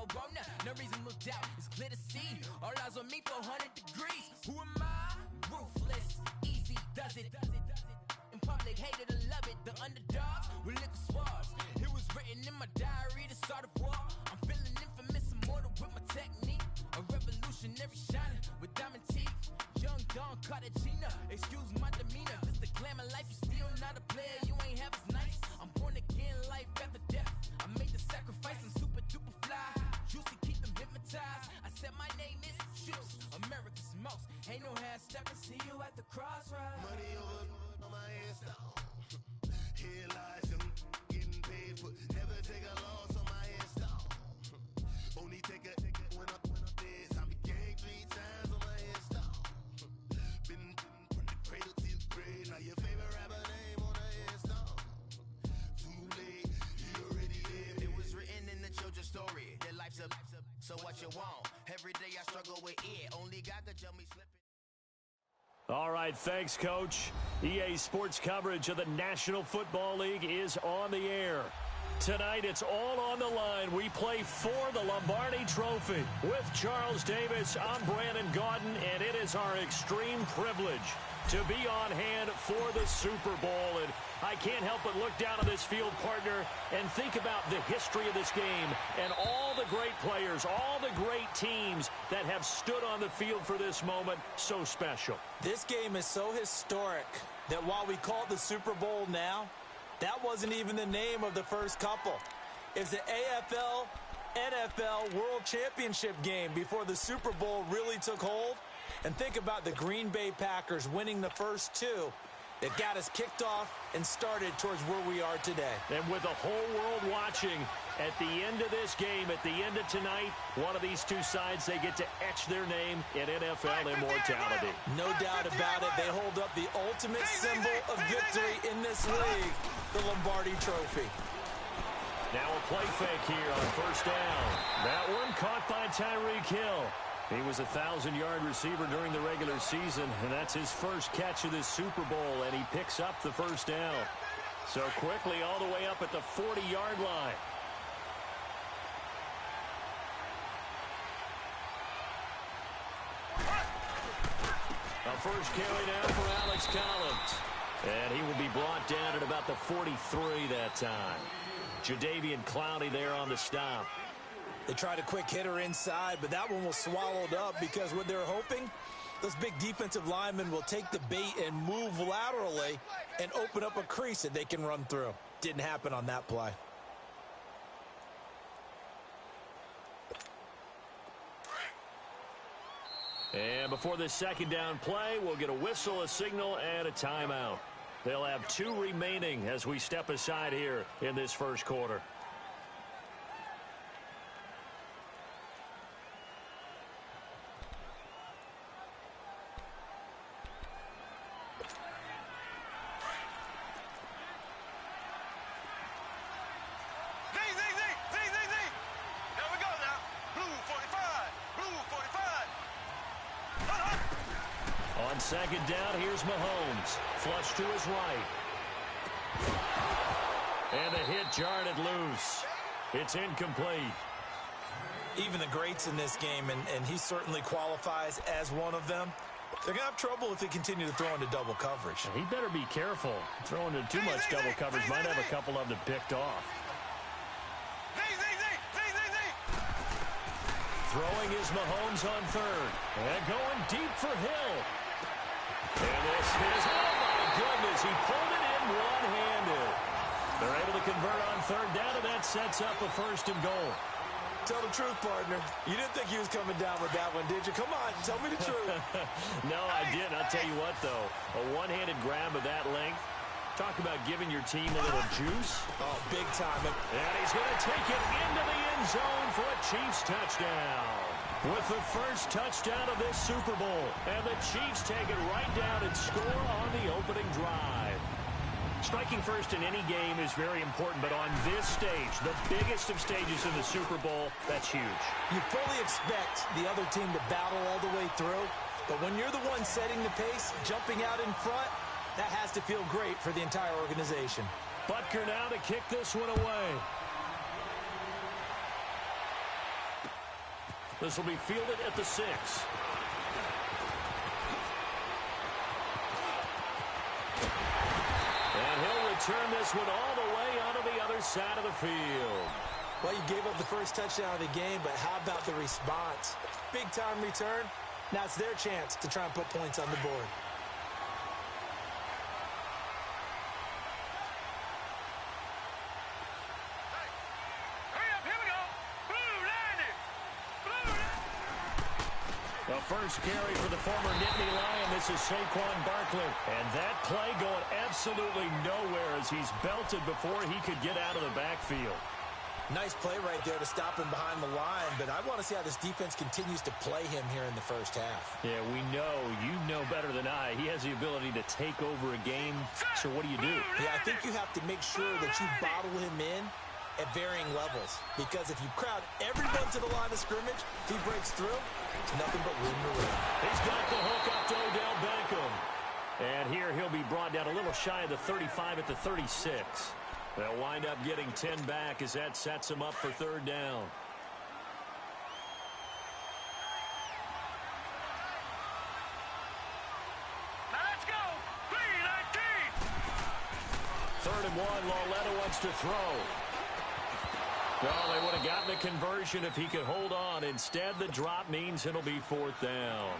go wrong now. No reason to doubt, it's clear to see. All eyes on me, 400 degrees. Who am I? Ruthless, easy does it. In public, hated or love it. The underdogs with liquor swabs. It was written in my diary to start a war. I'm feeling infamous, immortal with my technique. A revolutionary shining with diamond teeth. Young Don Cartagena, excuse my demeanor. Just a glamour life, you still not a player. You ain't half as nice. I'm born again, life after death. I made the sacrifice, I'm super duper fly. Juicy, keep them hypnotized. I said my name is Juice, America's most. Ain't no half stepping, see you at the crossroads. Money over on my headstone. Here lies him getting paid for. Never take a loss on my headstone. Only take a when I'm dead. I be gang 3 times on my headstone. Been from the cradle to the grave. Now your favorite rapper name on the headstone. Too late, he already lived. It was written in the children's story. Their life's a so what you want. Every day I struggle with it. Only God could tell me slipping. All right, thanks, Coach. EA Sports coverage of the National Football League is on the air. Tonight, it's all on the line. We play for the Lombardi Trophy. With Charles Davis, I'm Brandon Gaudin, and it is our extreme privilege to be on hand for the Super Bowl. And I can't help but look down on this field, partner, and think about the history of this game and all the great players, all the great teams that have stood on the field for this moment. So special. This game is so historic that while we call it the Super Bowl now, that wasn't even the name of the first couple. It's the AFL, NFL World Championship game before the Super Bowl really took hold. And think about the Green Bay Packers winning the first 2 that got us kicked off and started towards where we are today. And with the whole world watching, at the end of this game, at the end of tonight, one of these two sides, they get to etch their name in NFL immortality. No doubt about it. They hold up the ultimate symbol of victory in this league, the Lombardi Trophy. Now a play fake here on first down. That one caught by Tyreek Hill. He was a 1,000-yard receiver during the regular season, and that's his first catch of this Super Bowl, and he picks up the first down. So quickly all the way up at the 40-yard line. A first carry now for Alex Collins. And he will be brought down at about the 43 that time. Jadeveon Clowney there on the stop. They tried a quick hitter inside, but that one was swallowed up because what they're hoping, those big defensive linemen will take the bait and move laterally and open up a crease that they can run through. Didn't happen on that play. And before this second down play, we'll get a whistle, a signal, and a timeout. They'll have 2 remaining as we step aside here in this first quarter. On second down, here's Mahomes. Flush to his right. And the hit jarred it loose. It's incomplete. Even the greats in this game, and he certainly qualifies as one of them, they're going to have trouble if they continue to throw into double coverage. He better be careful. Throwing into too much double coverage might have a couple of them picked off. Throwing is Mahomes on third. And going deep for Hill. And this is, oh my goodness, he pulled it in one-handed. They're able to convert on third down, and that sets up a 1st and goal. Tell the truth, partner. You didn't think he was coming down with that one, did you? Come on, tell me the truth. No, I didn't. I'll tell you what, though. A one-handed grab of that length. Talk about giving your team a little juice. Oh, big time. And he's going to take it into the end zone for a Chiefs touchdown. With the first touchdown of this Super Bowl. And the Chiefs take it right down and score on the opening drive. Striking first in any game is very important, but on this stage, the biggest of stages in the Super Bowl, that's huge. You fully expect the other team to battle all the way through, but when you're the one setting the pace, jumping out in front, that has to feel great for the entire organization. Butker now to kick this one away. This will be fielded at the 6. And he'll return this one all the way onto the other side of the field. Well, you gave up the first touchdown of the game, but how about the response? Big-time return. Now it's their chance to try and put points on the board. The first carry for the former Nittany Lion. This is Saquon Barkley. And that play going absolutely nowhere as he's belted before he could get out of the backfield. Nice play right there to stop him behind the line, but I want to see how this defense continues to play him here in the first half. Yeah, we know. You know better than I. He has the ability to take over a game. So what do you do? Yeah, I think you have to make sure that you bottle him in at varying levels, because if you crowd everyone to the line of scrimmage, if he breaks through, it's nothing but room to run. He's got the hook up to Odell Beckham. And here he'll be brought down a little shy of the 35 at the 36. They'll wind up getting 10 back as that sets them up for third down. Now let's go. 3-19. 3rd and 1. Lauletta wants to throw. Well, they would have gotten the conversion if he could hold on. Instead, the drop means it'll be 4th down.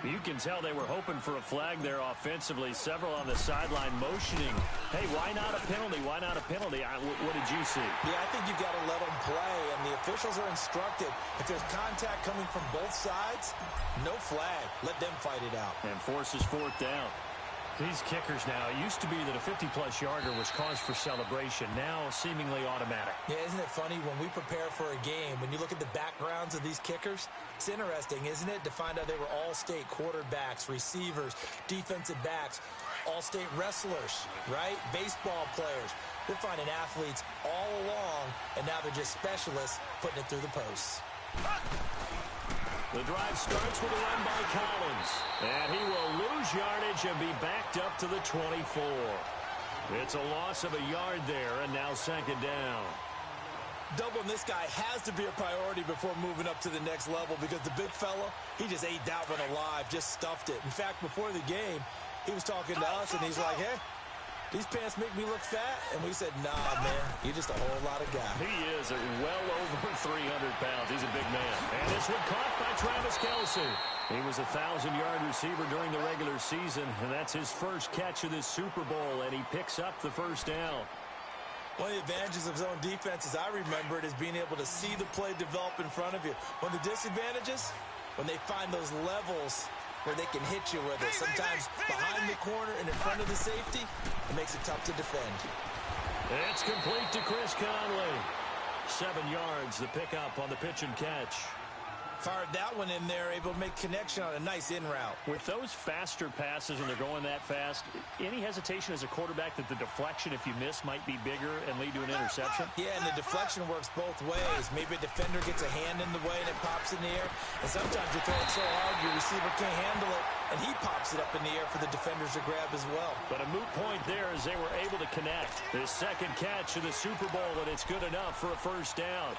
You can tell they were hoping for a flag there offensively. Several on the sideline motioning. Hey, why not a penalty? Why not a penalty? What did you see? Yeah, I think you've got to let them play, and the officials are instructed. If there's contact coming from both sides, no flag. Let them fight it out. And forces 4th down. These kickers now, it used to be that a 50-plus yarder was cause for celebration. Now, seemingly automatic. Yeah, isn't it funny when we prepare for a game, when you look at the backgrounds of these kickers, it's interesting, isn't it, to find out they were all-state quarterbacks, receivers, defensive backs, all-state wrestlers, right? Baseball players. We're finding athletes all along, and now they're just specialists putting it through the posts. The drive starts with a run by Collins. And he will lose yardage and be backed up to the 24. It's a loss of a yard there, and now 2nd down. Doubling this guy has to be a priority before moving up to the next level, because the big fella, he just ate that one alive, just stuffed it. In fact, before the game, he was talking to us, and he's like, hey, these pants make me look fat? And we said, nah, man, you're just a whole lot of guy. He is well over 300 pounds. He's a big man. And this one caught by Travis Kelce. He was a 1,000-yard receiver during the regular season, and that's his first catch of this Super Bowl, and he picks up the 1st down. One of the advantages of zone defense, as I remember it, is being able to see the play develop in front of you. One of the disadvantages, when they find those levels where they can hit you with it. Sometimes behind the corner and in front of the safety, it makes it tough to defend. It's complete to Chris Conley. 7 yards, the pickup on the pitch and catch. Fired that one in there, able to make connection on a nice in route. With those faster passes when they're going that fast, any hesitation as a quarterback that the deflection, if you miss, might be bigger and lead to an interception? Yeah, and the deflection works both ways. Maybe a defender gets a hand in the way and it pops in the air. And sometimes you throw it so hard your receiver can't handle it, and he pops it up in the air for the defenders to grab as well. But a moot point there as they were able to connect. His 2nd catch of the Super Bowl, and it's good enough for a 1st down.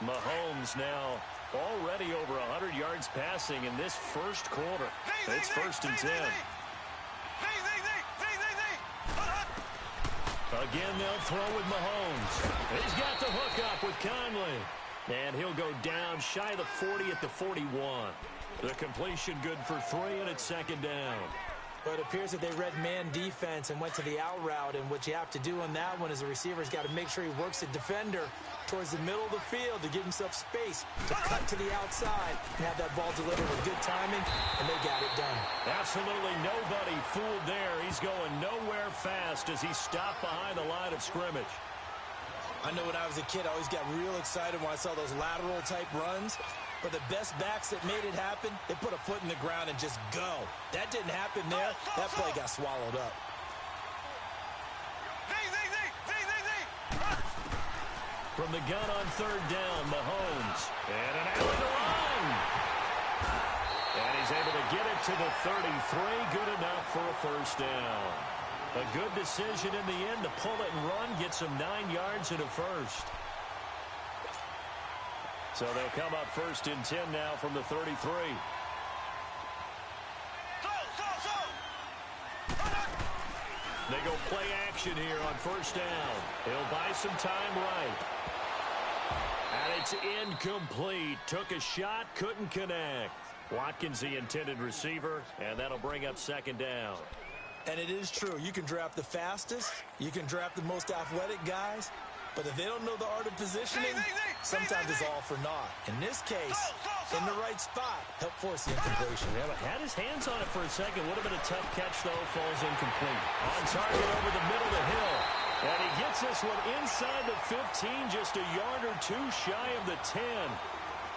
Mahomes now already over 100 yards passing in this 1st quarter. It's 1st and 10. Again, they'll throw with Mahomes. He's got the hook up with Conley. And he'll go down shy of the 40 at the 41. The completion good for 3, and it's 2nd down. But it appears that they read man defense and went to the out route, and what you have to do on that one is the receiver's got to make sure he works the defender towards the middle of the field to give himself space to cut to the outside and have that ball delivered with good timing, and they got it done. Absolutely nobody fooled there. He's going nowhere fast as he stopped behind the line of scrimmage. I know when I was a kid, I always got real excited when I saw those lateral-type runs. But the best backs that made it happen, they put a foot in the ground and just go. That didn't happen there. That play got swallowed up. From the gun on 3rd down, Mahomes. And an alley to run. And he's able to get it to the 33. Good enough for a 1st down. A good decision in the end to pull it and run. Gets him 9 yards and a 1st. So they'll come up 1st and 10 now from the 33. They go play action here on 1st down. He'll buy some time right. And it's incomplete. Took a shot, couldn't connect. Watkins, the intended receiver, and that'll bring up 2nd down. And it is true. You can draft the fastest. You can draft the most athletic guys. But if they don't know the art of positioning, sometimes it's all for naught. In this case, in the right spot, help force the incompletion. Yeah, but had his hands on it for a second. Would have been a tough catch, though. Falls incomplete. On target over the middle of the hill. And he gets this one inside the 15, just a yard or two shy of the 10.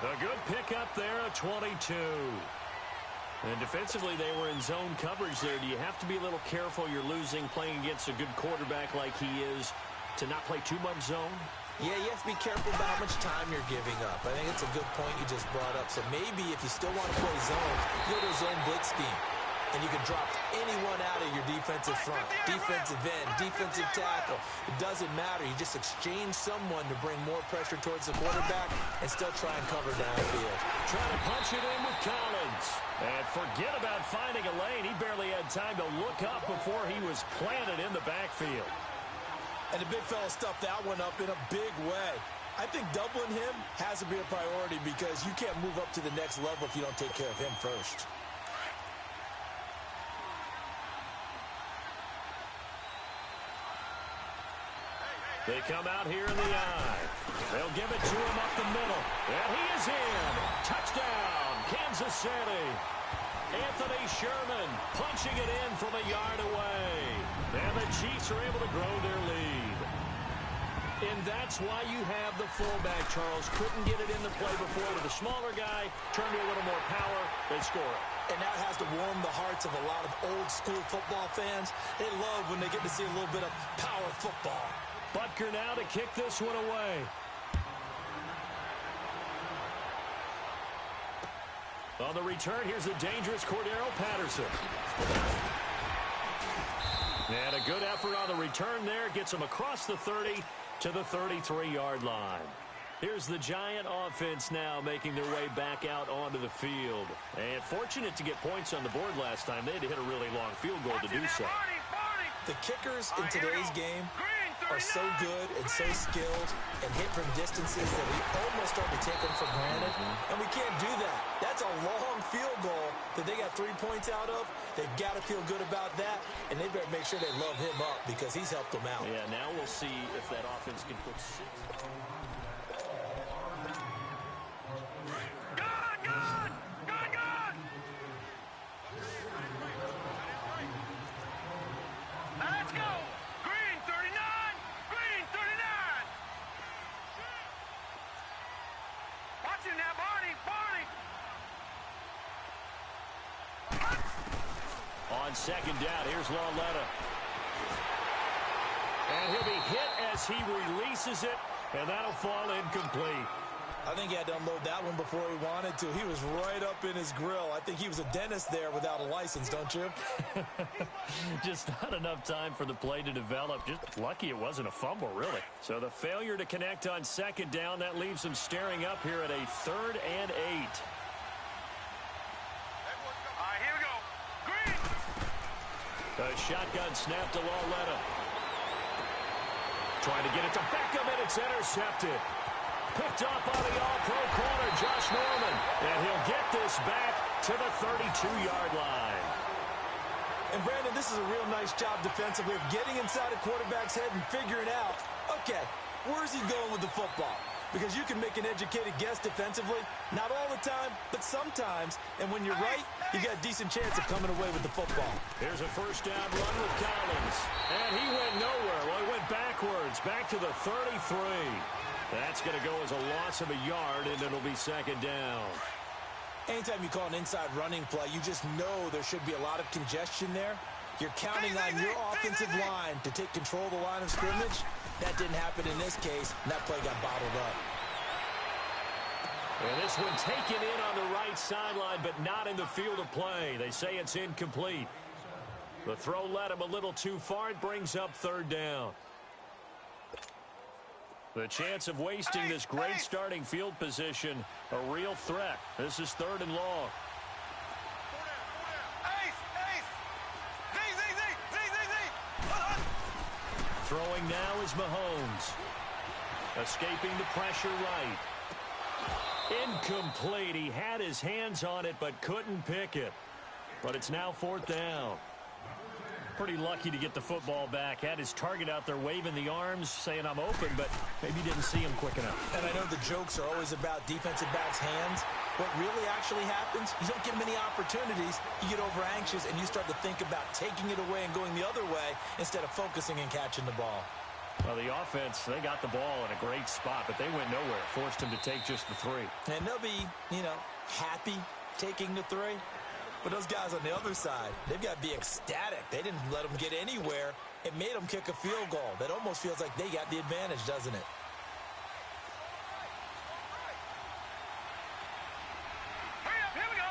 A good pickup there, a 22. And defensively, they were in zone coverage there. Do you have to be a little careful? You're losing, playing against a good quarterback like he is, to not play too much zone? Yeah, you have to be careful about how much time you're giving up. I think it's a good point you just brought up. So maybe if you still want to play zone, go to a zone blitz scheme. And you can drop anyone out of your defensive front, defensive end, defensive tackle. It doesn't matter. You just exchange someone to bring more pressure towards the quarterback and still try and cover downfield. Trying to punch it in with Collins. And forget about finding a lane. He barely had time to look up before he was planted in the backfield. And the big fella stuffed that one up in a big way. I think doubling him has to be a priority because you can't move up to the next level if you don't take care of him first. They come out here in the eye. They'll give it to him up the middle. And he is in. Touchdown, Kansas City. Anthony Sherman punching it in from a yard away. And the Chiefs are able to grow their lead. And that's why you have the fullback, Charles. Couldn't get it in the play before with a smaller guy. Turned to a little more power. They score it. And that has to warm the hearts of a lot of old-school football fans. They love when they get to see a little bit of power football. Butker now to kick this one away. On the return, here's the dangerous Cordero Patterson. And a good effort on the return there. Gets him across the 30 to the 33-yard line. Here's the Giant offense now making their way back out onto the field. And fortunate to get points on the board last time. They had to hit a really long field goal to do so. The kickers in today's game are so good and so skilled and hit from distances that we almost start to take them for granted. And we can't do that. That's a long field goal that they got 3 points out of. They've got to feel good about that, and they better make sure they love him up because he's helped them out. Yeah, now we'll see if that offense can put 6. Let's go! Green 39! Green 39! Watch him now, Barney! On 2nd down, here's Lauletta. And he'll be hit as he releases it, and that'll fall incomplete. I think he had to unload that one before he wanted to. He was right up in his grill. I think he was a dentist there without a license, don't you? Just not enough time for the play to develop. Just lucky it wasn't a fumble, really. So the failure to connect on 2nd down, that leaves him staring up here at a 3rd and 8. All right, here we go. Green! A shotgun snap to Lauletta. Trying to get it to Beckham, and it's intercepted. Picked up on the all-pro corner, Josh Norman. And he'll get this back to the 32-yard line. And, Brandon, this is a real nice job defensively of getting inside a quarterback's head and figuring out, okay, where's he going with the football? Because you can make an educated guess defensively. Not all the time, but sometimes. And when you're right, you got a decent chance of coming away with the football. Here's a 1st down run with Collins. And he went nowhere. Well, he went backwards, back to the 33. That's going to go as a loss of a yard, and it'll be 2nd down. Anytime you call an inside running play, you just know there should be a lot of congestion there. You're counting on your offensive line to take control of the line of scrimmage. That didn't happen in this case, and that play got bottled up. And this one taken in on the right sideline, but not in the field of play. They say it's incomplete. The throw led him a little too far. It brings up 3rd down. The chance of wasting this great starting field position, a real threat. This is 3rd and long. Throwing now is Mahomes. Escaping the pressure right. Incomplete. He had his hands on it but couldn't pick it. But it's now 4th down. Pretty lucky to get the football back. Had his target out there waving the arms, saying I'm open, but maybe didn't see him quick enough. And I know the jokes are always about defensive backs' hands. What really actually happens, you don't get many opportunities. You get over anxious and you start to think about taking it away and going the other way instead of focusing and catching the ball. Well, the offense, they got the ball in a great spot, but they went nowhere. Forced him to take just the 3. And they'll be, happy taking the 3. But those guys on the other side, they've got to be ecstatic. They didn't let them get anywhere. It made them kick a field goal. That almost feels like they got the advantage, doesn't it? Here we go.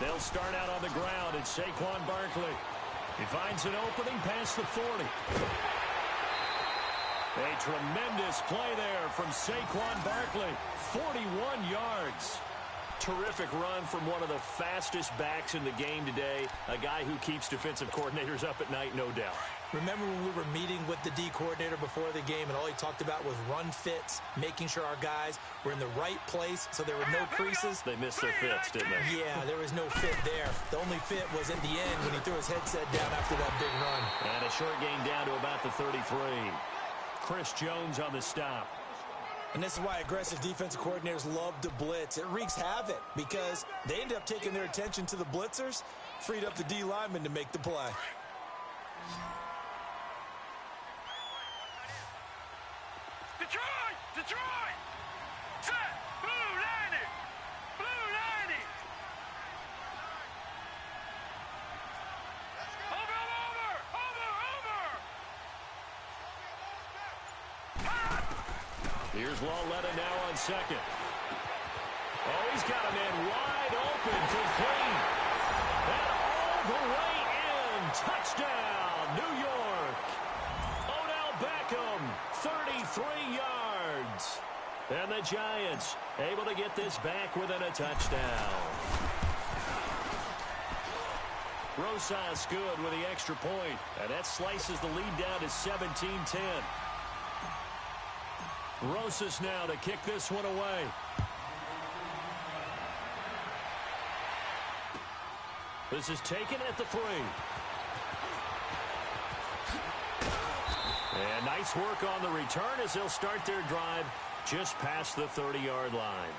3-19. They'll start out on the ground. It's Saquon Barkley. He finds an opening past the 40. A tremendous play there from Saquon Barkley. 41 yards. Terrific run from one of the fastest backs in the game today. A guy who keeps defensive coordinators up at night, no doubt. Remember when we were meeting with the D coordinator before the game and all he talked about was run fits, making sure our guys were in the right place so there were no creases? They missed their fits, didn't they? Yeah, there was no fit there. The only fit was at the end when he threw his headset down after that big run. And a short gain down to about the 33. Chris Jones on the stop. And this is why aggressive defensive coordinators love to blitz. It wreaks havoc because they end up taking their attention to the blitzers, freed up the D lineman to make the play. Detroit! Detroit! Set! Blue 90! Blue 90! Over! Here's Lawletta now on second. Oh, he's got a man wide open for clean. And all the way in. Touchdown, New York. Odell Beckham, 33 yards. And the Giants able to get this back within a touchdown. Rosas good with the extra point. And that slices the lead down to 17-10. Rosas now to kick this one away. This is taken at the 3. And nice work on the return as they'll start their drive just past the 30-yard line.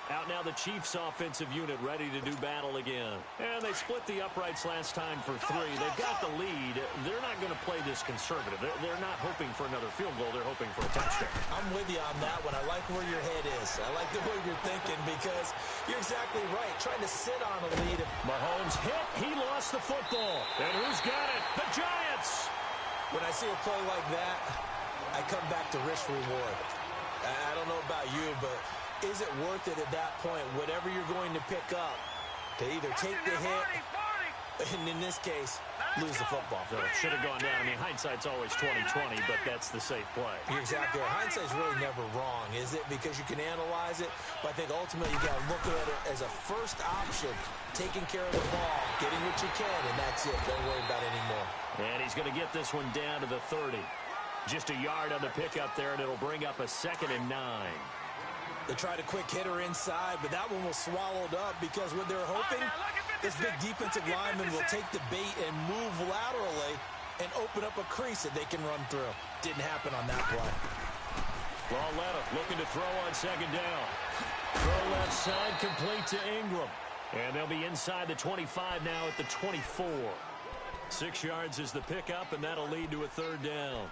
Out now the Chiefs offensive unit ready to do battle again. And they split the uprights last time for 3. They've got the lead. They're not going to play this conservative. They're not hoping for another field goal. They're hoping for a touchdown. I'm with you on that one. I like where your head is. I like the way you're thinking because you're exactly right. Trying to sit on a lead. Mahomes hit. He lost the football. And who's got it? The Giants. When I see a play like that, I come back to risk reward. I don't know about you, but is it worth it at that point, whatever you're going to pick up, to either take the hit, and in this case, lose the football? So it should have gone down. I mean, hindsight's always 20/20, but that's the safe play. You're exactly right. Hindsight's really never wrong, is it? Because you can analyze it, but I think ultimately you got to look at it as a first option, taking care of the ball, getting what you can, and that's it. Don't worry about it anymore. And he's going to get this one down to the 30. Just a yard on the pickup there, and it'll bring up a 2nd and 9. They tried a quick hitter inside, but that one was swallowed up because what they're hoping, this big defensive lineman will take the bait and move laterally and open up a crease that they can run through. Didn't happen on that play. Lawletta looking to throw on 2nd down. Throw left side complete to Ingram. And they'll be inside the 25 now at the 24. 6 yards is the pickup, and that'll lead to a 3rd down.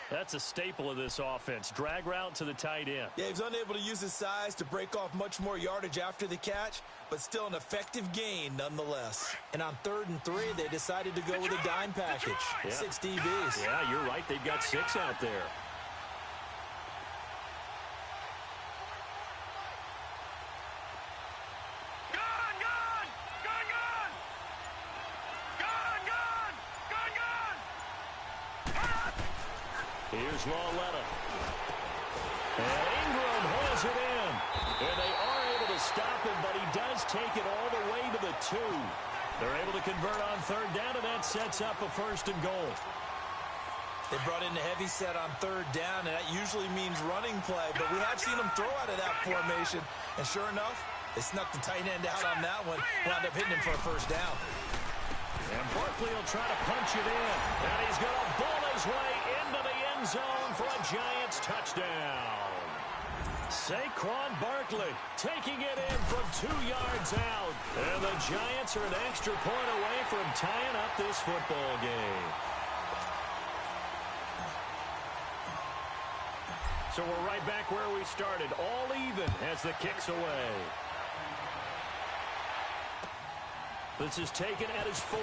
That's a staple of this offense. Drag route to the tight end. Yeah, he's unable to use his size to break off much more yardage after the catch, but still an effective gain nonetheless. And on 3rd and 3, they decided to go with a dime package. Yeah. 6 DBs. Yeah, you're right. They've got 6 out there. Here's Lauletta. And Ingram has it in. And they are able to stop him, but he does take it all the way to the 2. They're able to convert on third down, and that sets up a 1st and goal. They brought in the heavy set on third down, and that usually means running play, but we have seen them throw out of that formation. And sure enough, they snuck the tight end out on that one, wound up hitting him for a 1st down. And Barkley will try to punch it in, and he's going to ball his way into the end zone for a Giants touchdown. Saquon Barkley taking it in from 2 yards out. And the Giants are an extra point away from tying up this football game. So we're right back where we started, all even as the kick's away. This is taken at his 4.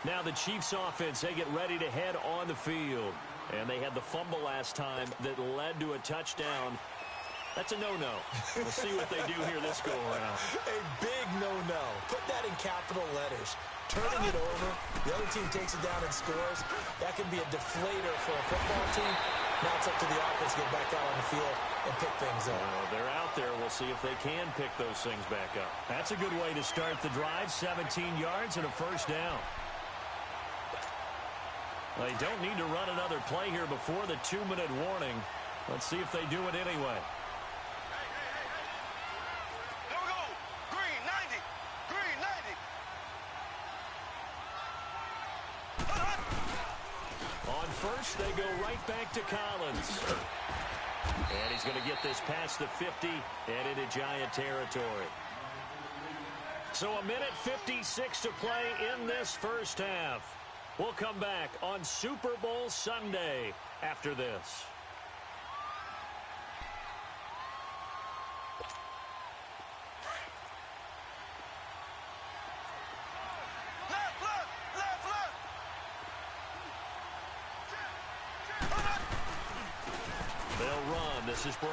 Now the Chiefs offense, they get ready to head on the field. And they had the fumble last time that led to a touchdown. That's a no-no. We'll see what they do here this go-around. A big no-no. Put that in capital letters. Turning it over, the other team takes it down and scores. That can be a deflator for a football team. Now it's up to the offense to get back out on the field and pick things up. They're out there. We'll see if they can pick those things back up. That's a good way to start the drive. 17 yards and a 1st down. They don't need to run another play here before the 2-minute warning. Let's see if they do it anyway. Here we go. Green 90. Green 90. On first, they go right back to Collins. And he's going to get this past the 50 and into Giant territory. So a minute 56 to play in this first half. We'll come back on Super Bowl Sunday after this. They'll run. This is Brown.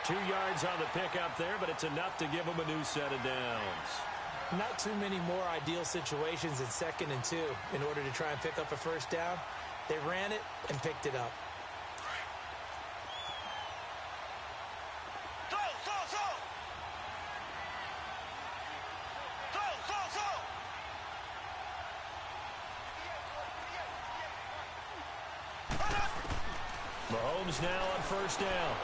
2 yards on the pickup there, but it's enough to give them a new set of downs. Not too many more ideal situations in 2nd and 2 in order to try and pick up a 1st down. They ran it and picked it up. Mahomes now on 1st down.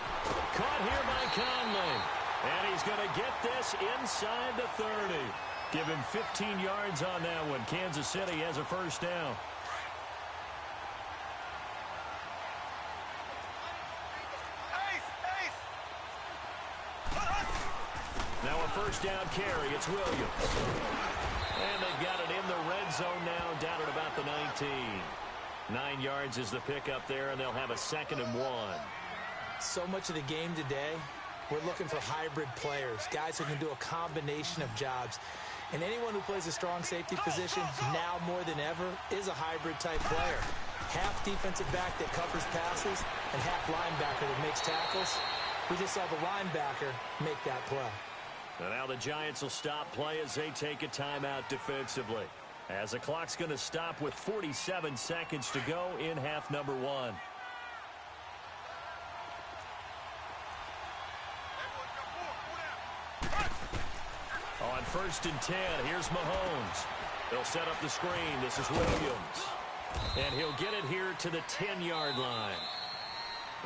Caught here by Conley. And he's going to get this inside the 30. Give him 15 yards on that one. Kansas City has a 1st down. Now a 1st down carry. It's Williams. And they've got it in the red zone now, down at about the 19. 9 yards is the pickup there, and they'll have a 2nd and 1. So much of the game today, we're looking for hybrid players, guys who can do a combination of jobs. And anyone who plays a strong safety position, now more than ever, is a hybrid-type player. Half defensive back that covers passes and half linebacker that makes tackles. We just saw the linebacker make that play. And now the Giants will stop play as they take a timeout defensively. As the clock's going to stop with 47 seconds to go in half number 1. On 1st and 10, here's Mahomes. They'll set up the screen. This is Williams. And he'll get it here to the 10-yard line.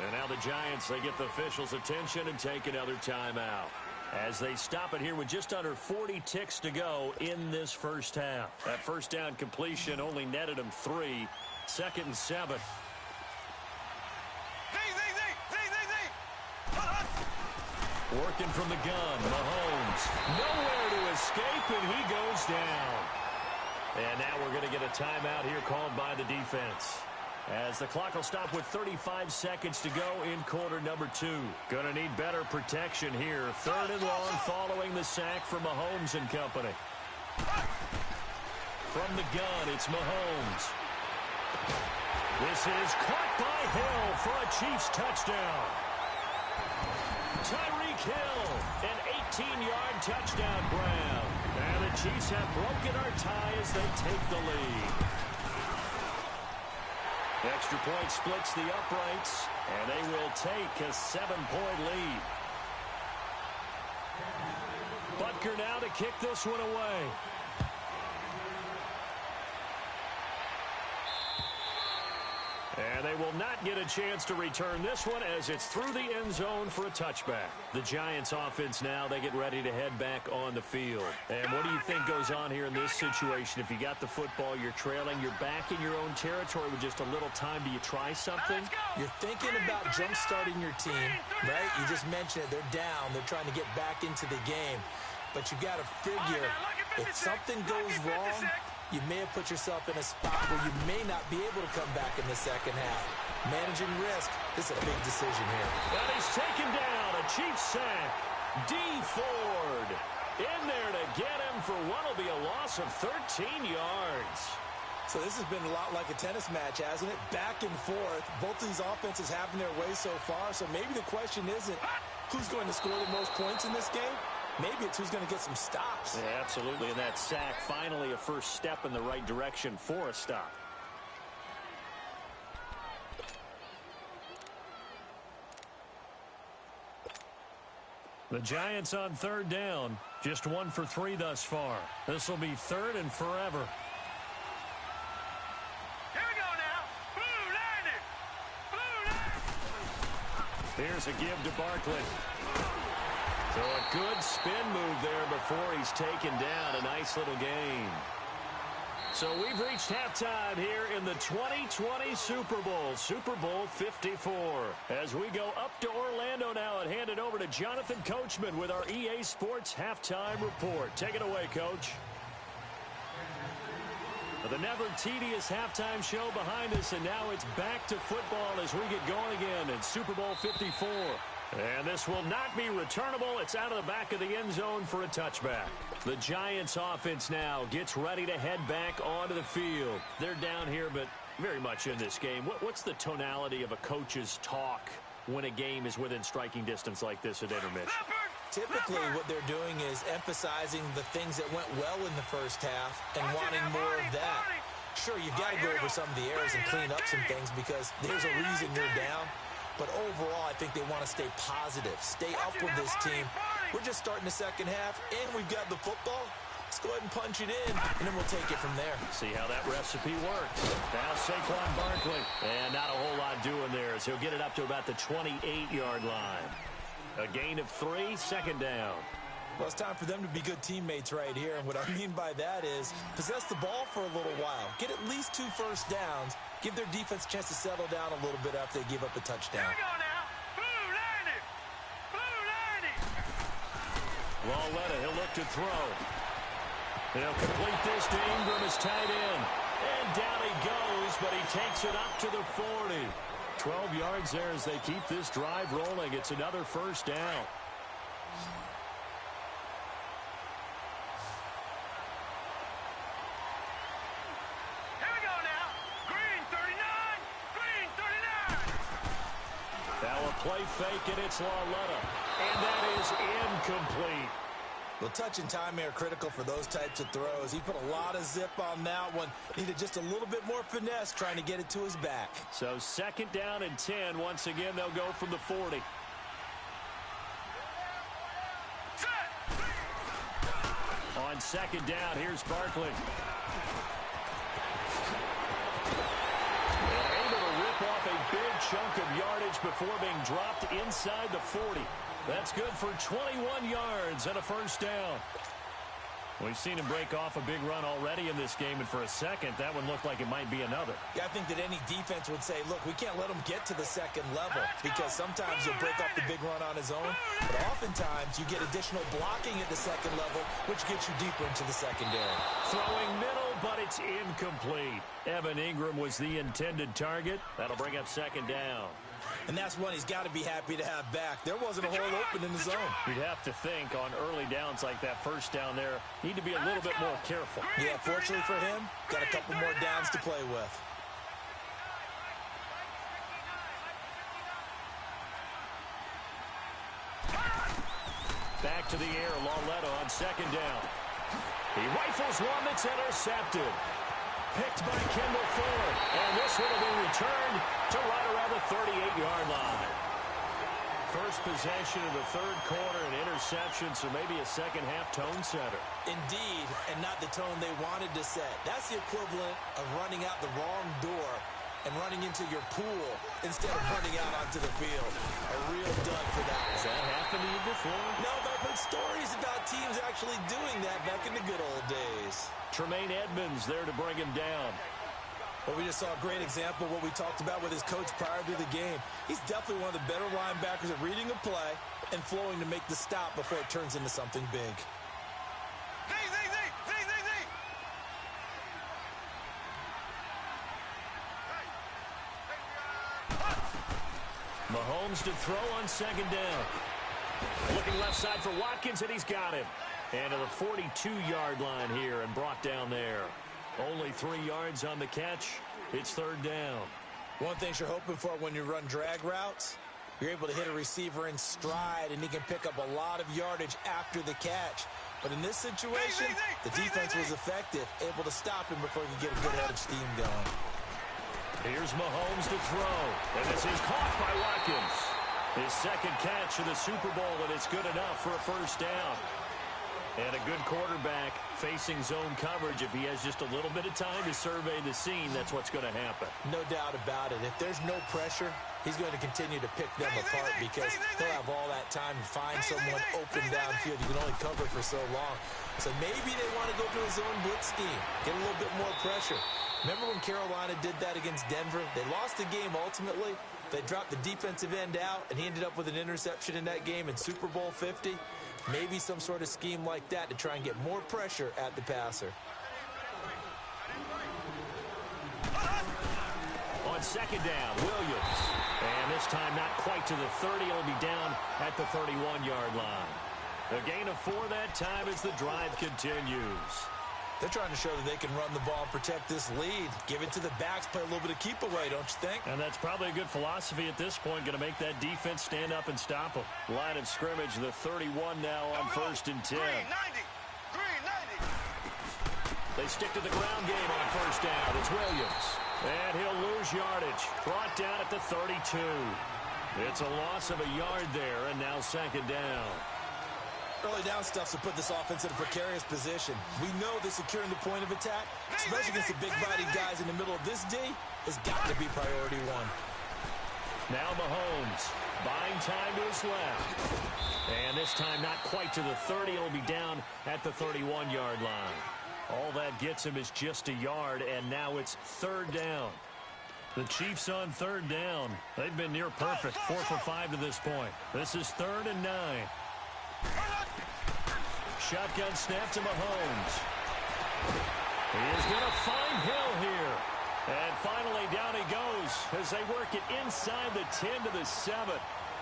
And now the Giants, they get the officials' attention and take another timeout as they stop it here with just under 40 ticks to go in this first half. That 1st down completion only netted him 3. 2nd and 7. Working from the gun, Mahomes. Nowhere to escape, and he goes down. And now we're going to get a timeout here called by the defense, as the clock will stop with 35 seconds to go in quarter number 2. Going to need better protection here. 3rd and long following the sack from Mahomes and company. From the gun, it's Mahomes. This is caught by Hill for a Chiefs touchdown. Tyreek Hill, an 13-yard touchdown grab. And the Chiefs have broken our tie as they take the lead. Extra point splits the uprights, and they will take a 7-point lead. Butker now to kick this one away. And they will not get a chance to return this one as it's through the end zone for a touchback. The Giants offense now, they get ready to head back on the field. And what do you think goes on here in this situation? If you got the football, you're trailing, you're back in your own territory with just a little time. Do you try something? You're thinking about jump-starting your team, right? You just mentioned it. They're down. They're trying to get back into the game. But you got to figure if something goes wrong, you may have put yourself in a spot where you may not be able to come back in the second half. Managing risk, this is a big decision here. And he's taken down, a Chiefs sack. D. Ford in there to get him for what will be a loss of 13 yards. So this has been a lot like a tennis match, hasn't it? Back and forth. Both of these offenses having their way so far. So maybe the question isn't who's going to score the most points in this game. Maybe it's who's going to get some stops. Yeah, absolutely. And that sack, finally a first step in the right direction for a stop. The Giants on third down. Just 1 for 3 thus far. This will be third and forever. Here we go now. Blue 90. Here's a give to Barkley. So a good spin move there before he's taken down. A nice little gain. So we've reached halftime here in the 2020 Super Bowl. Super Bowl 54. As we go up to Orlando now and hand it over to Jonathan Coachman with our EA Sports Halftime Report. Take it away, Coach. The never tedious halftime show behind us, and now it's back to football as we get going again in Super Bowl 54. And this will not be returnable. It's out of the back of the end zone for a touchback. The Giants offense now gets ready to head back onto the field. They're down here, but very much in this game. What's the tonality of a coach's talk when a game is within striking distance like this at intermission? Typically, what they're doing is emphasizing the things that went well in the first half and wanting more of that. Sure, you've got to go over some of the errors and clean up some things because there's a reason you're down. But overall, I think they want to stay positive, stay up with this team. We're just starting the second half, and we've got the football. Let's go ahead and punch it in, and then we'll take it from there. See how that recipe works. Now Saquon Barkley. And not a whole lot doing there as he'll get it up to about the 28-yard line. A gain of 3, second down. Well, it's time for them to be good teammates right here. And what I mean by that is possess the ball for a little while. Get at least 2 first downs. Give their defense a chance to settle down a little bit after they give up a touchdown. Here we go now. Blue 90. Lauletta, he'll look to throw. He'll complete this to Ingram as tight end. And down he goes, but he takes it up to the 40. 12 yards there as they keep this drive rolling. It's another first down. Here we go now. Green 39. Green 39. Now a play fake, and it's Lauletta. And that is incomplete. Well, touch and time are critical for those types of throws. He put a lot of zip on that one. Needed just a little bit more finesse trying to get it to his back. So second down and 10. Once again, they'll go from the 40. On second down, here's Barkley. And able to rip off a big chunk of yardage before being dropped inside the 40. That's good for 21 yards and a first down. We've seen him break off a big run already in this game, and for a second, that one looked like it might be another. Yeah, I think that any defense would say, look, we can't let him get to the second level because sometimes he'll break off the big run on his own, but oftentimes you get additional blocking at the second level, which gets you deeper into the secondary. Throwing middle, but it's incomplete. Evan Ingram was the intended target. That'll bring up second down. And that's one he's got to be happy to have back. There wasn't a hole open in the zone. You'd have to think on early downs like that first down there, need to be a little bit more careful. Yeah, fortunately for him, got a couple more downs to play with. Back to the air. Lauletta on second down. He rifles one that's intercepted. Picked by Kendall Ford. And this one will be returned to right around the 38-yard line. First possession of the third quarter, an interception, so maybe a second-half tone setter. Indeed, and not the tone they wanted to set. That's the equivalent of running out the wrong door and running into your pool instead of running out onto the field. A real dud for that one. Has that happened to you before? No, but I've heard stories about teams actually doing that back in the good old days. Tremaine Edmonds there to bring him down. Well, we just saw a great example of what we talked about with his coach prior to the game. He's definitely one of the better linebackers at reading a play and flowing to make the stop before it turns into something big. Mahomes to throw on second down. Looking left side for Watkins, and he's got him. And to the 42-yard line here and brought down there. Only 3 yards on the catch. It's third down. One thing you're hoping for when you run drag routes, you're able to hit a receiver in stride, and he can pick up a lot of yardage after the catch. But in this situation, the defense was effective, able to stop him before he could get a good head of steam going. Here's Mahomes to throw. And this is caught by Watkins. His second catch of the Super Bowl, and it's good enough for a first down. And a good quarterback facing zone coverage. If he has just a little bit of time to survey the scene, that's what's going to happen. No doubt about it. If there's no pressure, he's going to continue to pick them apart because he'll have all that time to find someone open downfield. You can only cover for so long. So maybe they want to go to a zone blitz scheme, get a little bit more pressure. Remember when Carolina did that against Denver? They lost the game ultimately. They dropped the defensive end out, and he ended up with an interception in that game in Super Bowl 50. Maybe some sort of scheme like that to try and get more pressure at the passer. On second down, Williams. And this time not quite to the 30. It'll be down at the 31-yard line. A gain of 4 that time as the drive continues. They're trying to show that they can run the ball and protect this lead. Give it to the backs, play a little bit of keep away, don't you think? And that's probably a good philosophy at this point. Going to make that defense stand up and stop them. Line of scrimmage, the 31 now on first and 10. Green 90. Green 90. They stick to the ground game on first down. It's Williams. And he'll lose yardage. Brought down at the 32. It's a loss of a yard there, and now second down. Early down stuff to put this offense in a precarious position. We know that securing the point of attack, especially against the big-bodied guys in the middle of this D, has got to be priority one. Now Mahomes buying time to his left. And this time not quite to the 30. It'll be down at the 31-yard line. All that gets him is just a yard, and now it's third down. The Chiefs on third down. They've been near perfect, 4 for 5 to this point. This is 3rd and 9. Shotgun snap to Mahomes. He is going to find Hill here. And finally down he goes as they work it inside the 10 to the 7.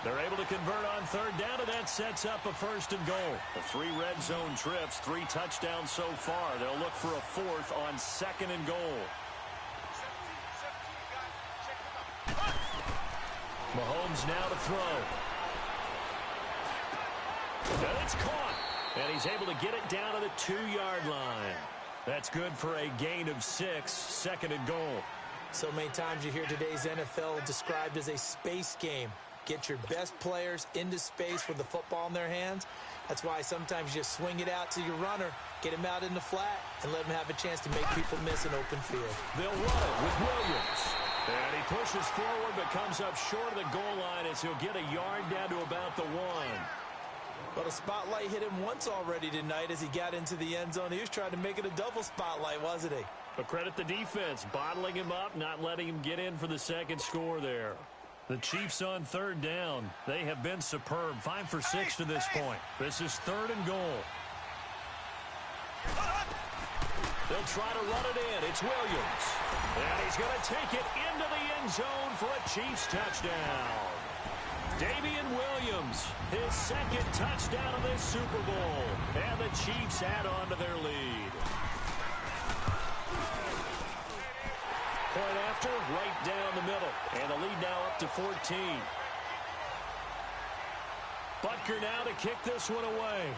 They're able to convert on third down, and that sets up a first and goal. The 3 red zone trips, 3 touchdowns so far. They'll look for a 4th on second and goal. Mahomes now to throw. And it's caught. And he's able to get it down to the 2-yard line. That's good for a gain of 6, second and goal. So many times you hear today's NFL described as a space game. Get your best players into space with the football in their hands. That's why sometimes you just swing it out to your runner, get him out in the flat, and let him have a chance to make people miss an open field. They'll run it with Williams. And he pushes forward but comes up short of the goal line as he'll get a yard down to about the 1. Well, the spotlight hit him once already tonight as he got into the end zone. He was trying to make it a double spotlight, wasn't he? But credit the defense, bottling him up, not letting him get in for the second score there. The Chiefs on third down. They have been superb, 5 for 6 to this point. This is 3rd and goal. They'll try to run it in. It's Williams. And he's going to take it into the end zone for a Chiefs touchdown. Damian Williams, his second touchdown of this Super Bowl. And the Chiefs add on to their lead. Point after, right down the middle. And the lead now up to 14. Butker now to kick this one away.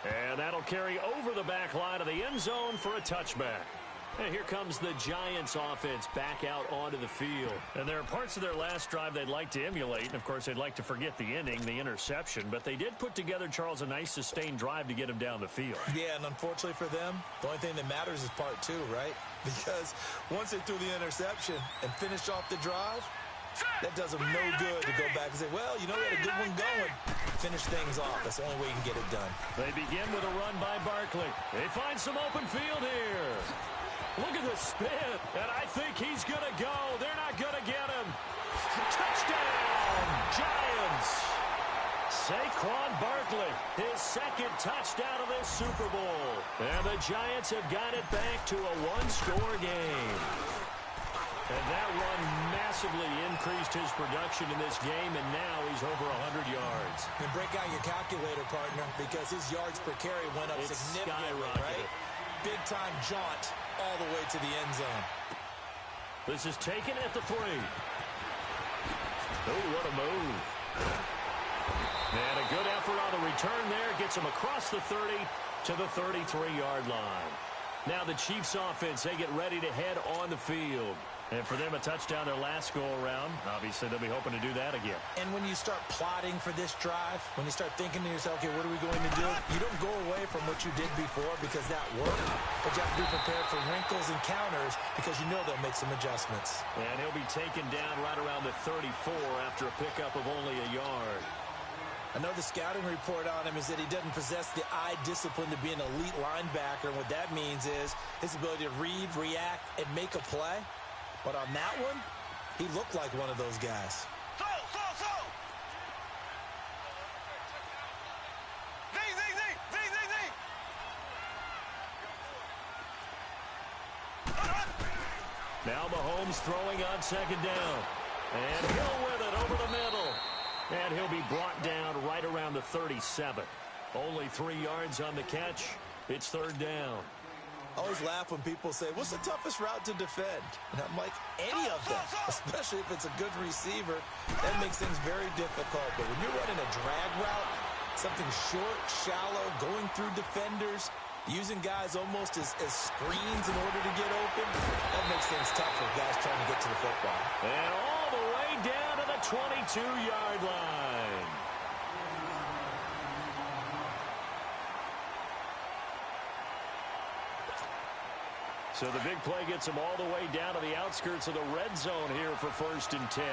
And that'll carry over the back line of the end zone for a touchback. And here comes the Giants offense back out onto the field. And there are parts of their last drive they'd like to emulate. And, of course, they'd like to forget the ending, the interception. But they did put together, Charles, a nice sustained drive to get him down the field. Yeah, and unfortunately for them, the only thing that matters is part two, right? Because once they threw the interception and finished off the drive, that does them no good to go back and say, well, you know, we had a good one going. Finish things off. That's the only way you can get it done. They begin with a run by Barkley. They find some open field here. Look at the spin, and I think he's going to go. They're not going to get him. Touchdown, Giants. Saquon Barkley, his second touchdown of this Super Bowl. And the Giants have got it back to a one-score game. And that run massively increased his production in this game, and now he's over 100 yards. And break out your calculator, partner, because his yards per carry went up significantly, right? Big-time jaunt all the way to the end zone. This is taken at the 3. Oh, what a move. And a good effort on the return there. Gets him across the 30 to the 33-yard line. Now the Chiefs offense, they get ready to head on the field. And for them, a touchdown their last go-around. Obviously, they'll be hoping to do that again. And when you start plotting for this drive, when you start thinking to yourself, okay, what are we going to do? You don't go away from what you did before because that worked. But you have to be prepared for wrinkles and counters because you know they'll make some adjustments. And he'll be taken down right around the 34 after a pickup of only a yard. I know the scouting report on him is that he doesn't possess the eye discipline to be an elite linebacker. And what that means is his ability to read, react, and make a play. But on that one, he looked like one of those guys. Now Mahomes throwing on second down. And Hill with it over the middle. And he'll be brought down right around the 37. Only 3 yards on the catch. It's third down. I always laugh when people say, what's the toughest route to defend? And I'm like, any of them, especially if it's a good receiver. That makes things very difficult. But when you're running a drag route, something short, shallow, going through defenders, using guys almost as screens in order to get open, that makes things tough for guys trying to get to the football. And all the way down to the 22-yard line. So the big play gets him all the way down to the outskirts of the red zone here for 1st and 10.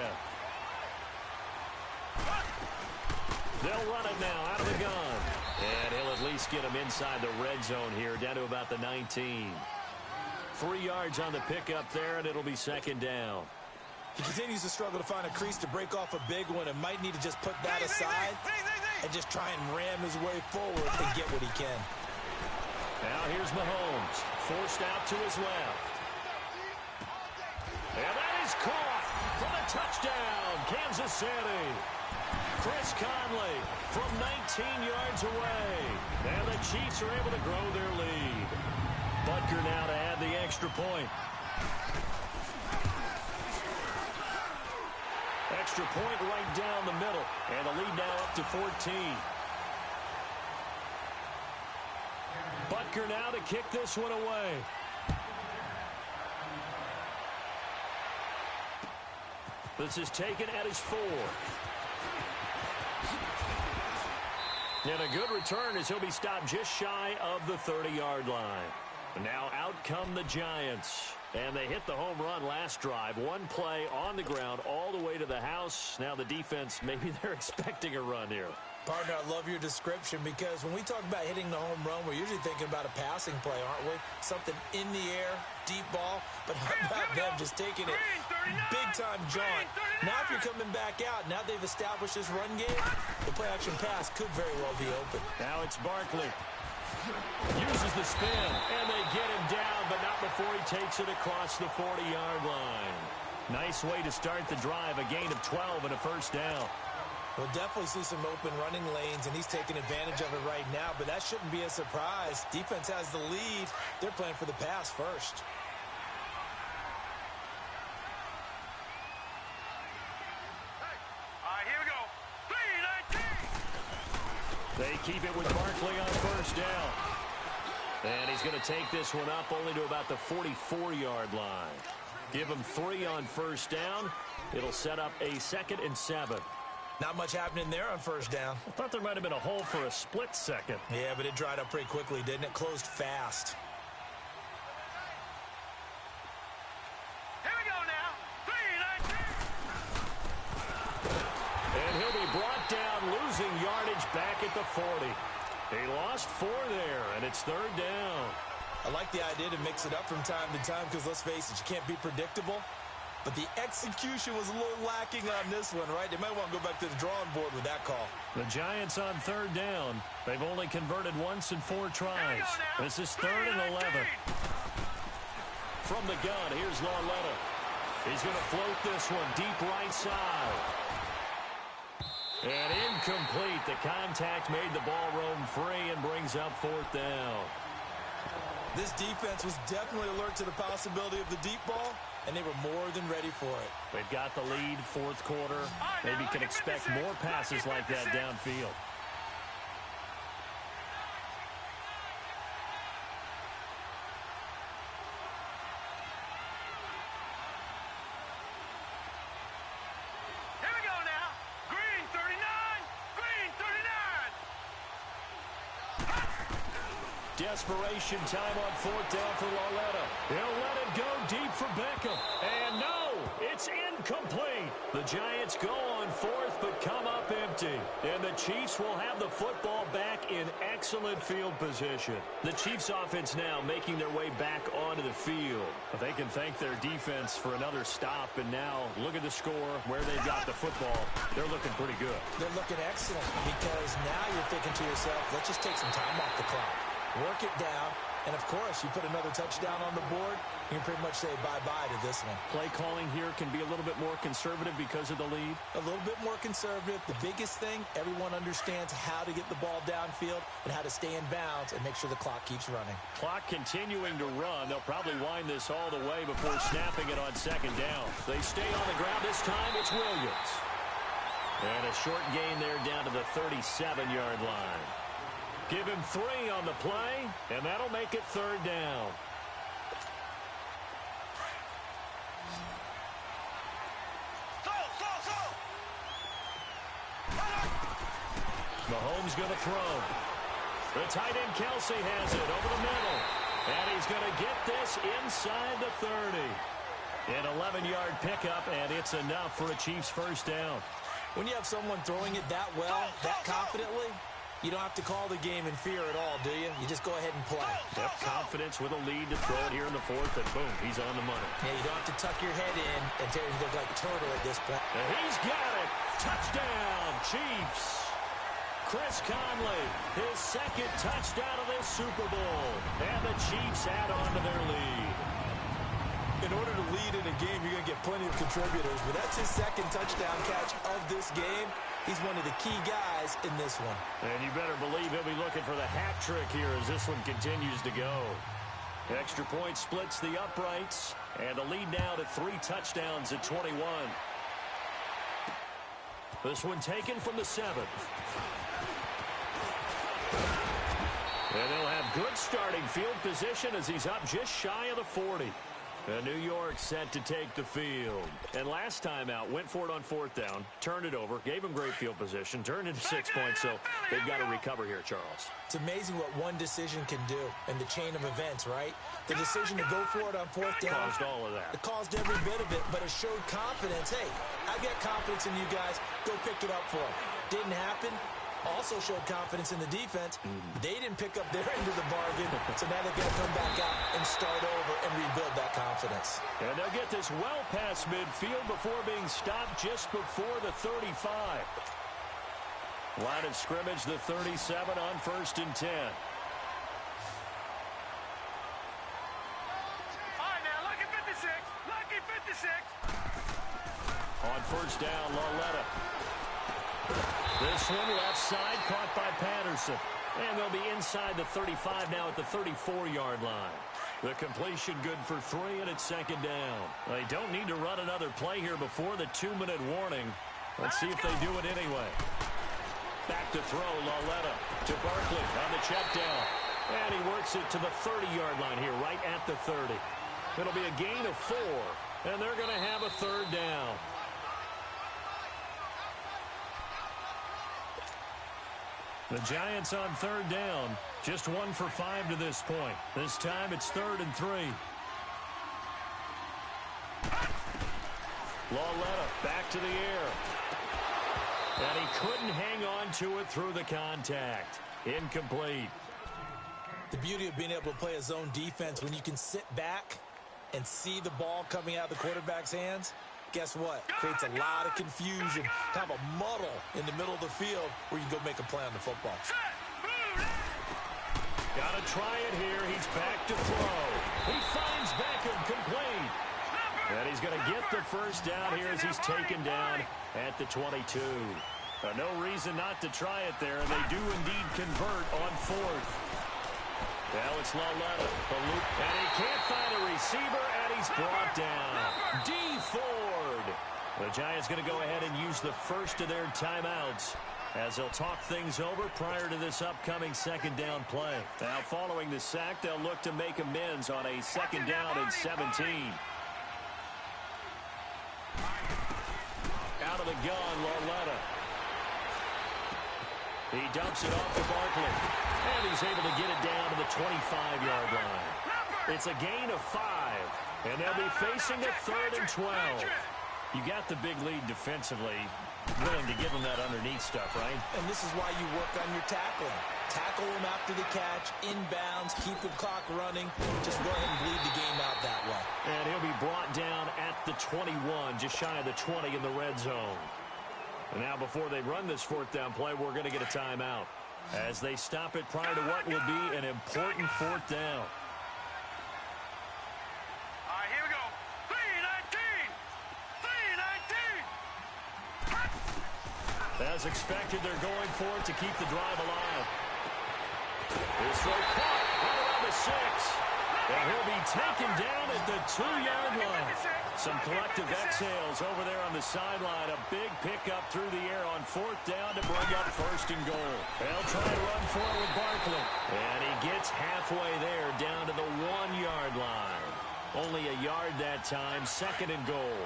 They'll run it now out of the gun. And he'll at least get him inside the red zone here, down to about the 19. 3 yards on the pickup there, and it'll be second down. He continues to struggle to find a crease to break off a big one and might need to just put that aside and just try and ram his way forward and get what he can. Now here's Mahomes, forced out to his left. And that is caught for the touchdown, Kansas City. Chris Conley from 19 yards away. And the Chiefs are able to grow their lead. Butker now to add the extra point. Extra point right down the middle. And the lead now up to 14. Butker now to kick this one away. This is taken at his 4. And a good return as he'll be stopped just shy of the 30-yard line. Now out come the Giants. And they hit the home run last drive. One play on the ground all the way to the house. Now the defense, maybe they're expecting a run here. Partner, I love your description because when we talk about hitting the home run, we're usually thinking about a passing play, aren't we? Something in the air, deep ball. But how about them just taking it big-time jaunt? Now if you're coming back out, now they've established this run game, the play-action pass could very well be open. Now it's Barkley. Uses the spin, and they get him down, but not before he takes it across the 40-yard line. Nice way to start the drive, a gain of 12 and a first down. We'll definitely see some open running lanes, and he's taking advantage of it right now, but that shouldn't be a surprise. Defense has the lead. They're playing for the pass first. They keep it with Barkley on first down. And he's going to take this one up only to about the 44-yard line. Give him 3 on first down. It'll set up a 2nd and 7. Not much happening there on first down. I thought there might have been a hole for a split second. Yeah, but it dried up pretty quickly, didn't it? Closed fast. Here we go now. 3-19. And he'll be brought down, losing yardage back at the 40. He lost 4 there, and it's 3rd down. I like the idea to mix it up from time to time because, let's face it, you can't be predictable. But the execution was a little lacking on this one, right? They might want to go back to the drawing board with that call. The Giants on 3rd down. They've only converted once in 4 tries. This is 3rd and 11. From the gun, here's Lauletta. He's going to float this one deep right side. And incomplete. The contact made the ball roam free and brings up 4th down. This defense was definitely alert to the possibility of the deep ball, and they were more than ready for it. They've got the lead, 4th quarter. Maybe can expect more passes like that downfield. Here we go now. Green 39. Green 39. Desperation time on 4th down for Lauletta. He'll let it go deep for Beckham. And no, it's incomplete. The Giants go on 4th but come up empty. And the Chiefs will have the football back in excellent field position. The Chiefs offense now making their way back onto the field. But they can thank their defense for another stop. And now look at the score, where they've got the football. They're looking pretty good. They're looking excellent because now you're thinking to yourself, let's just take some time off the clock. Work it down, and of course, you put another touchdown on the board, you can pretty much say bye-bye to this one. Play calling here can be a little bit more conservative because of the lead. A little bit more conservative. The biggest thing, everyone understands how to get the ball downfield and how to stay in bounds and make sure the clock keeps running. Clock continuing to run. They'll probably wind this all the way before snapping it on 2nd down. They stay on the ground. This time, it's Williams. And a short gain there down to the 37-yard line. Give him 3 on the play, and that'll make it 3rd down. Mahomes going to throw. The tight end Kelsey has it over the middle. And he's going to get this inside the 30. An 11-yard pickup, and it's enough for a Chiefs 1st down. When you have someone throwing it that well, that confidently, you don't have to call the game in fear at all, do you? You just go ahead and play. Yep, confidence with a lead to throw it here in the 4th, and boom, he's on the money. Yeah, you don't have to tuck your head in and look like a turtle at this point. And he's got it. Touchdown, Chiefs. Chris Conley, his 2nd touchdown of this Super Bowl. And the Chiefs add on to their lead. In order to lead in a game, you're going to get plenty of contributors, but that's his 2nd touchdown catch of this game. He's one of the key guys in this one. And you better believe he'll be looking for the hat trick here as this one continues to go. Extra point splits the uprights, and the lead now to 3 touchdowns at 21. This one taken from the 7th. And they'll have good starting field position as he's up just shy of the 40. And New York set to take the field. And last time out, went for it on 4th down, turned it over, gave him great field position, turned into 6 points, so they've got to recover here, Charles. It's amazing what one decision can do in the chain of events, right? The decision to go for it on 4th down. Caused all of that. It caused every bit of it, but it showed confidence. Hey, I got confidence in you guys. Go pick it up for them. Didn't happen. Also showed confidence in the defense. They didn't pick up their end of the bargain, so now they've got to come back out and start over and rebuild that confidence. And they'll get this well past midfield before being stopped just before the 35. Line of scrimmage, the 37 on 1st and 10. All right, now, lucky 56. Lucky 56. On 1st down, Lauletta. This one left side, caught by Patterson. And they'll be inside the 35 now at the 34-yard line. The completion good for 3, and it's 2nd down. They don't need to run another play here before the 2-minute warning. Let's see if they do it anyway. back to throw. Lauletta to Barkley on the check down. And he works it to the 30-yard line here, right at the 30. It'll be a gain of 4, and they're going to have a third down. The Giants on third down. Just 1 for 5 to this point. This time it's 3rd and 3. Lauletta back to the air. And he couldn't hang on to it through the contact. Incomplete. The beauty of being able to play a zone defense when you can sit back and see the ball coming out of the quarterback's hands, guess what? Creates a lot of confusion, kind of a muddle in the middle of the field where you can go make a play on the football. Got to try it here. He's back to throw. He finds Beckham complete. And he's going to get the first down here as he's taken down at the 22. No reason not to try it there, and they do indeed convert on 4th. Now it's Lauletta, the loop, and he can't find a receiver, and he's brought down. D. Ford. The Giants going to go ahead and use the first of their timeouts as they'll talk things over prior to this upcoming second down play. Now following the sack, they'll look to make amends on a second down and 17. Out of the gun, Lauletta. He dumps it off to Barkley. And he's able to get it down to the 25-yard line. It's a gain of 5. And they'll be facing a 3rd and 12. You got the big lead defensively. Willing to give them that underneath stuff, right? And this is why you work on your tackling. Tackle them after the catch, inbounds, keep the clock running. Just go ahead and bleed the game out that way. And he'll be brought down at the 21, just shy of the 20 in the red zone. And now before they run this 4th down play, we're going to get a timeout as they stop it prior to what will be an important 4th down. All right, here we go. 3-19. 3-19. As expected, they're going for it to keep the drive alive. This throw caught right around the 6. And he'll be taken down at the 2-yard line. Some collective exhales over there on the sideline. A big pickup through the air on 4th down to bring up 1st and goal. They'll try to run for it with Barkley. And he gets halfway there down to the 1-yard line. Only a yard that time, 2nd and goal.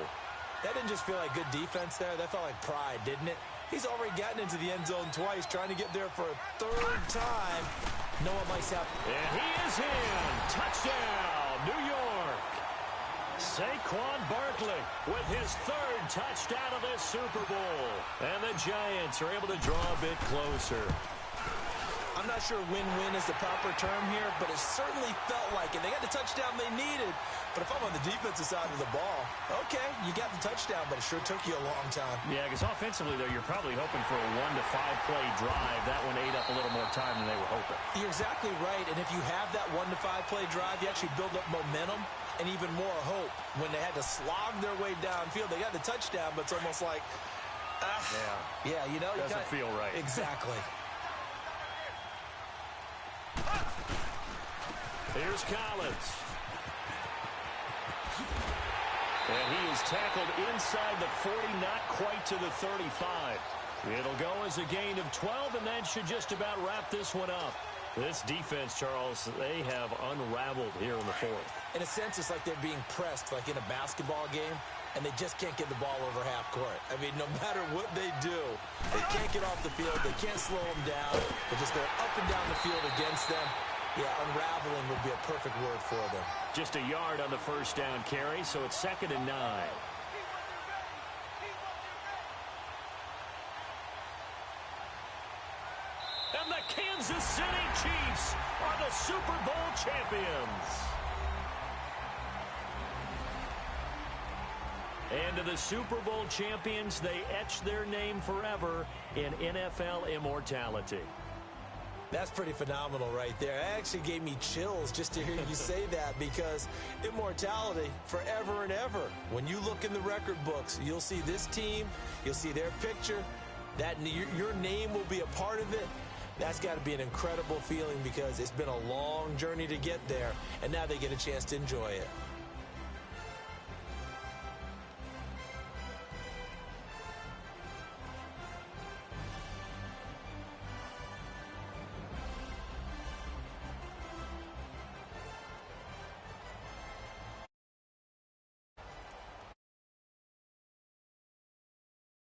That didn't just feel like good defense there. That felt like pride, didn't it? He's already gotten into the end zone twice, trying to get there for a 3rd time. No one likes that. And he is in. Touchdown, New York. Saquon Barkley with his 3rd touchdown of this Super Bowl. And the Giants are able to draw a bit closer. I'm not sure win-win is the proper term here, but it certainly felt like it. They got the touchdown they needed. But if I'm on the defensive side of the ball, okay, you got the touchdown, but it sure took you a long time. Yeah, because offensively, though, you're probably hoping for a 1 to 5 play drive. That one ate up a little more time than they were hoping. You're exactly right, and if you have that 1 to 5 play drive, you actually build up momentum and even more hope. When they had to slog their way downfield, they got the touchdown, but it's almost like, yeah, you know. Doesn't feel right. Exactly. Here's Collins. And he is tackled inside the 40, not quite to the 35. It'll go as a gain of 12, and that should just about wrap this one up. This defense, Charles, they have unraveled here in the 4th. In a sense, it's like they're being pressed like in a basketball game, and they just can't get the ball over half court. I mean, no matter what they do, they can't get off the field. They can't slow them down. They're just going up and down the field against them. Yeah, unraveling would be a perfect word for them. Just a yard on the 1st down carry, so it's 2nd and 9. And the Kansas City Chiefs are the Super Bowl champions. And to the Super Bowl champions, they etch their name forever in NFL immortality. That's pretty phenomenal right there. It actually gave me chills just to hear you say that, because immortality forever and ever. When you look in the record books, you'll see this team, you'll see their picture, that your name will be a part of it. That's got to be an incredible feeling, because it's been a long journey to get there, and now they get a chance to enjoy it.